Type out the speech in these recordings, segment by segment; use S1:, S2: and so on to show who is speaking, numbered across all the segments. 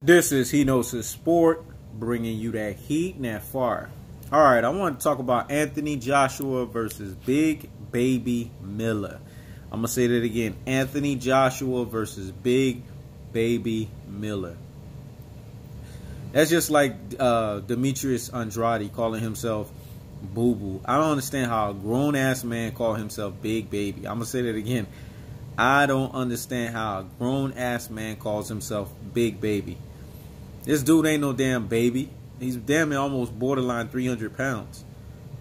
S1: This is He Knows His Sport, bringing you that heat and that fire. All right, I want to talk about Anthony Joshua versus Big Baby Miller. I'm going to say that again. Anthony Joshua versus Big Baby Miller. That's just like Demetrius Andrade calling himself Boo Boo. I don't understand how a grown-ass man call himself Big Baby. I'm going to say that again. I don't understand how a grown-ass man calls himself Big Baby. This dude ain't no damn baby. He's damn near almost borderline 300 pounds.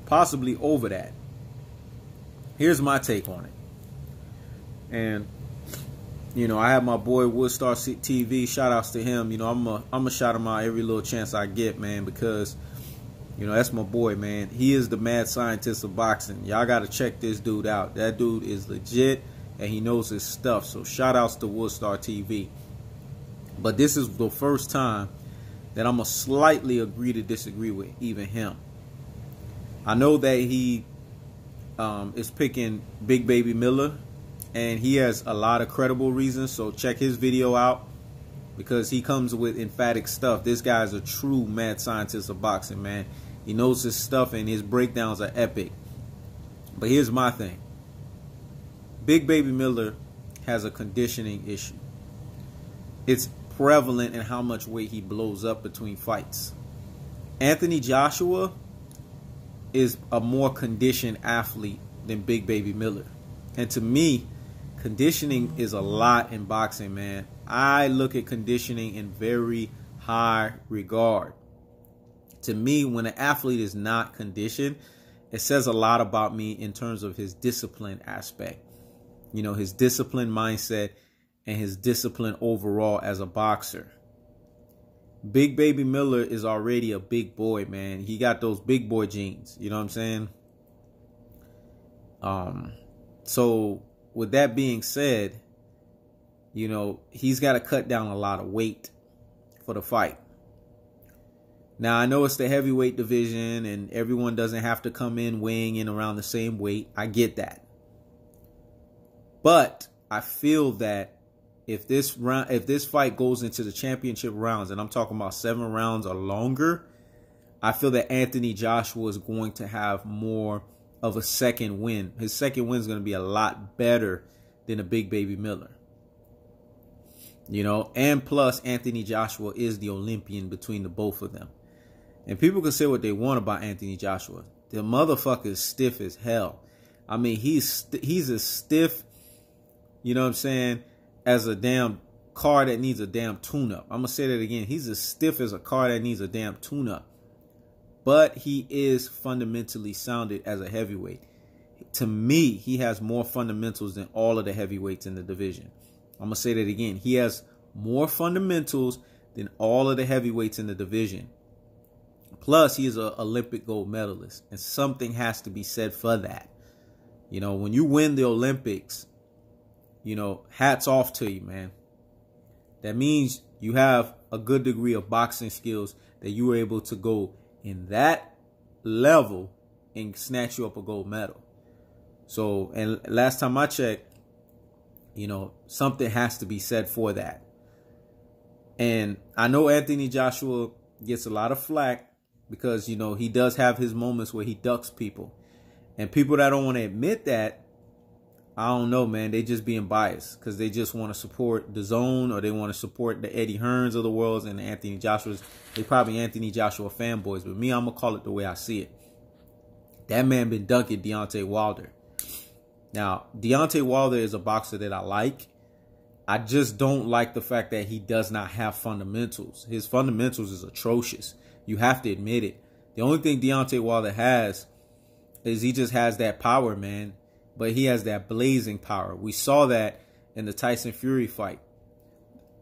S1: Possibly over that. Here's my take on it. And, you know, I have my boy Woodstar TV. Shout outs to him. You know, I'm a shout him out every little chance I get, man, because, you know, that's my boy, man. He is the mad scientist of boxing. Y'all got to check this dude out. That dude is legit, and he knows his stuff. So shout outs to Woodstar TV. But this is the first time that I'm going to slightly agree to disagree with even him. I know that he is picking Big Baby Miller, and he has a lot of credible reasons. So check his video out because he comes with emphatic stuff. This guy's a true mad scientist of boxing, man. He knows his stuff, and his breakdowns are epic. But here's my thing. Big Baby Miller has a conditioning issue. It's prevalent in how much weight he blows up between fights. Anthony Joshua is a more conditioned athlete than Big Baby Miller. And to me, conditioning is a lot in boxing, man. I look at conditioning in very high regard. To me, when an athlete is not conditioned, it says a lot about me in terms of his discipline aspect. You know, his discipline mindset and his discipline overall as a boxer. Big Baby Miller is already a big boy, man. He got those big boy genes. You know what I'm saying? So with that being said, you know, he's got to cut down a lot of weight for the fight. Now, I know it's the heavyweight division and everyone doesn't have to come in weighing in around the same weight. I get that. But I feel that if this fight goes into the championship rounds, and I'm talking about 7 rounds or longer, I feel that Anthony Joshua is going to have more of a second win. His second win is going to be a lot better than a Big Baby Miller. You know, and plus Anthony Joshua is the Olympian between the both of them. And people can say what they want about Anthony Joshua. The motherfucker is stiff as hell. I mean, he's as stiff, you know what I'm saying, as a damn car that needs a damn tune-up. I'm going to say that again. He's as stiff as a car that needs a damn tune-up. But he is fundamentally sounded as a heavyweight. To me, he has more fundamentals than all of the heavyweights in the division. I'm going to say that again. He has more fundamentals than all of the heavyweights in the division. Plus, he is an Olympic gold medalist. And something has to be said for that. You know, when you win the Olympics, you know, hats off to you, man. That means you have a good degree of boxing skills that you were able to go in that level and snatch you up a gold medal. So, and last time I checked, you know, something has to be said for that. And I know Anthony Joshua gets a lot of flack because, you know, he does have his moments where he ducks people. And people that don't want to admit that, I don't know, man. They just being biased because they just want to support the Zone or they want to support the Eddie Hearns of the world and the Anthony Joshua's. They probably Anthony Joshua fanboys, but me, I'm going to call it the way I see it. That man been dunking Deontay Wilder. Now, Deontay Wilder is a boxer that I like. I just don't like the fact that he does not have fundamentals. His fundamentals is atrocious. You have to admit it. The only thing Deontay Wilder has is he just has that power, man. But he has that blazing power. We saw that in the Tyson Fury fight.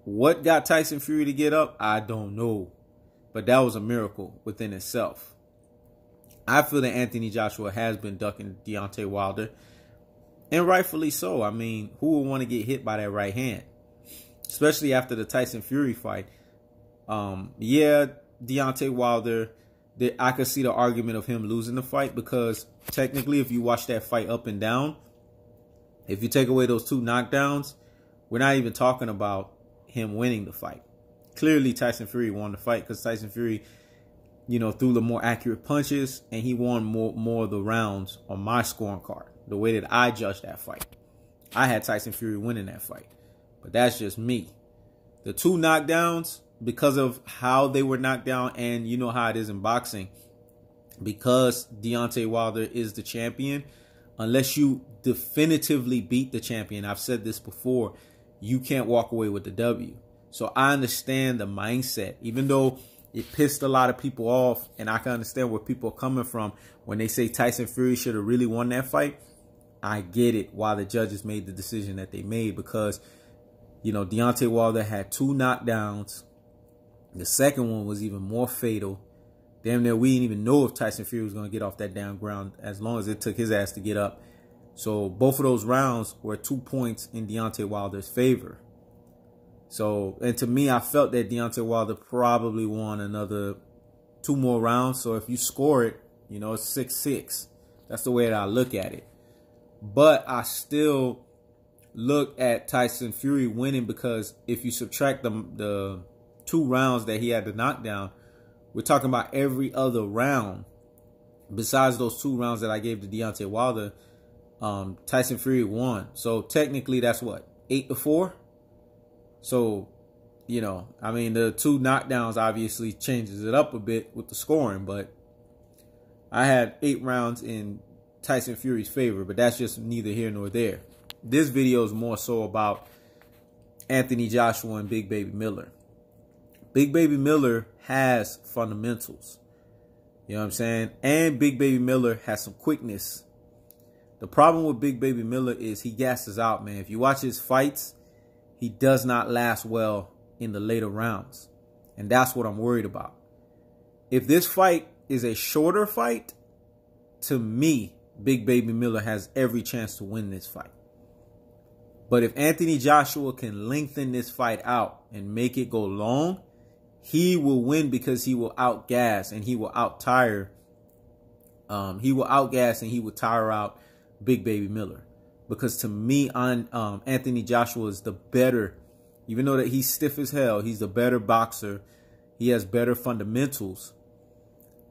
S1: What got Tyson Fury to get up? I don't know. But that was a miracle within itself. I feel that Anthony Joshua has been ducking Deontay Wilder. And rightfully so. I mean, who would want to get hit by that right hand? Especially after the Tyson Fury fight. Yeah, Deontay Wilder, I could see the argument of him losing the fight because technically if you watch that fight up and down, if you take away those 2 knockdowns, we're not even talking about him winning the fight. clearly Tyson Fury won the fight because Tyson Fury, you know, threw the more accurate punches, and he won more of the rounds on my scoring card. The way that I judged that fight, I had Tyson Fury winning that fight, but that's just me. The 2 knockdowns, because of how they were knocked down, and you know how it is in boxing, because Deontay Wilder is the champion, unless you definitively beat the champion, I've said this before, you can't walk away with the W. So I understand the mindset, even though it pissed a lot of people off, and I can understand where people are coming from when they say Tyson Fury should have really won that fight. I get it why the judges made the decision that they made, because, you know, Deontay Wilder had 2 knockdowns. The second one was even more fatal. Damn near we didn't even know if Tyson Fury was going to get off that damn ground, as long as it took his ass to get up. So both of those rounds were 2 points in Deontay Wilder's favor. So, and to me, I felt that Deontay Wilder probably won another 2 more rounds. So if you score it, you know, it's 6-6. That's the way that I look at it. But I still look at Tyson Fury winning, because if you subtract the 2 rounds that he had to knock down, we're talking about every other round besides those 2 rounds that I gave to Deontay Wilder. Tyson Fury won. So technically that's what, 8-4. So, you know, I mean, the 2 knockdowns obviously changes it up a bit with the scoring, but I had 8 rounds in Tyson Fury's favor, but that's just neither here nor there. This video is more so about Anthony Joshua and Big Baby Miller. Big Baby Miller has fundamentals. You know what I'm saying? And Big Baby Miller has some quickness. The problem with Big Baby Miller is he gasses out, man. If you watch his fights, he does not last well in the later rounds. And that's what I'm worried about. If this fight is a shorter fight, to me, Big Baby Miller has every chance to win this fight. But if Anthony Joshua can lengthen this fight out and make it go long, he will win, because he will outgas and he will out-tire. He will outgas and he will tire out Big Baby Miller. Because to me, Anthony Joshua is the better, even though that he's stiff as hell, he's the better boxer. He has better fundamentals.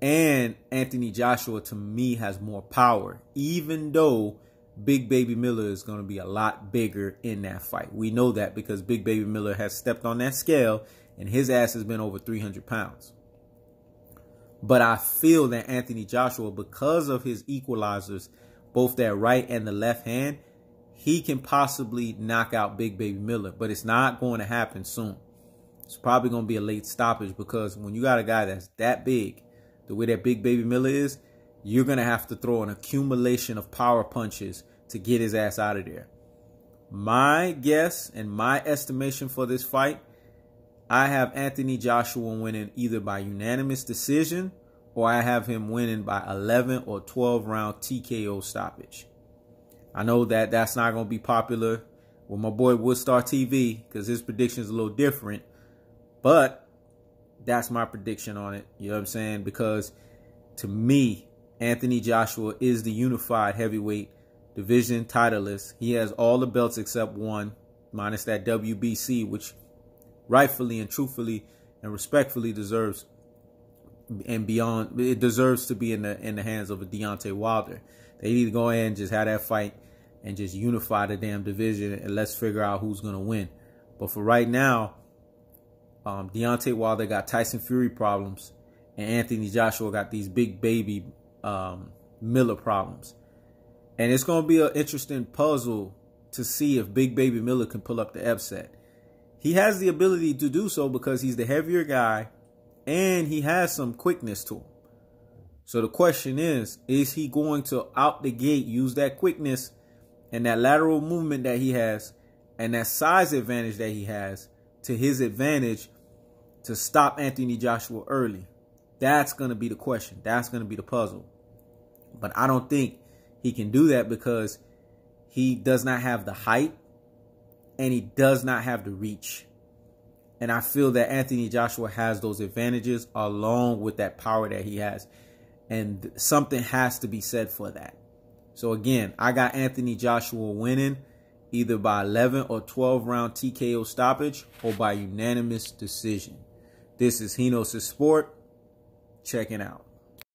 S1: And Anthony Joshua, to me, has more power, even though Big Baby Miller is going to be a lot bigger in that fight. We know that because Big Baby Miller has stepped on that scale and his ass has been over 300 pounds. But I feel that Anthony Joshua, because of his equalizers, both that right and the left hand, he can possibly knock out Big Baby Miller. But it's not going to happen soon. It's probably going to be a late stoppage, because when you got a guy that's that big, the way that Big Baby Miller is, you're going to have to throw an accumulation of power punches to get his ass out of there. My guess and my estimation for this fight, I have Anthony Joshua winning either by unanimous decision, or I have him winning by 11 or 12 round TKO stoppage. I know that that's not going to be popular with my boy Woodstar TV, because his prediction is a little different. But that's my prediction on it. You know what I'm saying? Because to me, Anthony Joshua is the unified heavyweight division titleist. He has all the belts except one, minus that WBC, which rightfully and truthfully and respectfully deserves, and beyond, it deserves to be in the hands of a Deontay Wilder. They need to go ahead and just have that fight and just unify the damn division, and let's figure out who's going to win. But for right now, Deontay Wilder got Tyson Fury problems, and Anthony Joshua got these Big Baby Miller problems. And it's going to be an interesting puzzle to see if Big Baby Miller can pull up the upset. He has the ability to do so because he's the heavier guy and he has some quickness to him. So the question is he going to out the gate use that quickness and that lateral movement that he has and that size advantage that he has to his advantage to stop Anthony Joshua early? That's going to be the question. That's going to be the puzzle. But I don't think he can do that because he does not have the height and he does not have the reach. And I feel that Anthony Joshua has those advantages along with that power that he has. And something has to be said for that. So again, I got Anthony Joshua winning either by 11 or 12 round TKO stoppage or by unanimous decision. This is Henos' Sport. Checking out.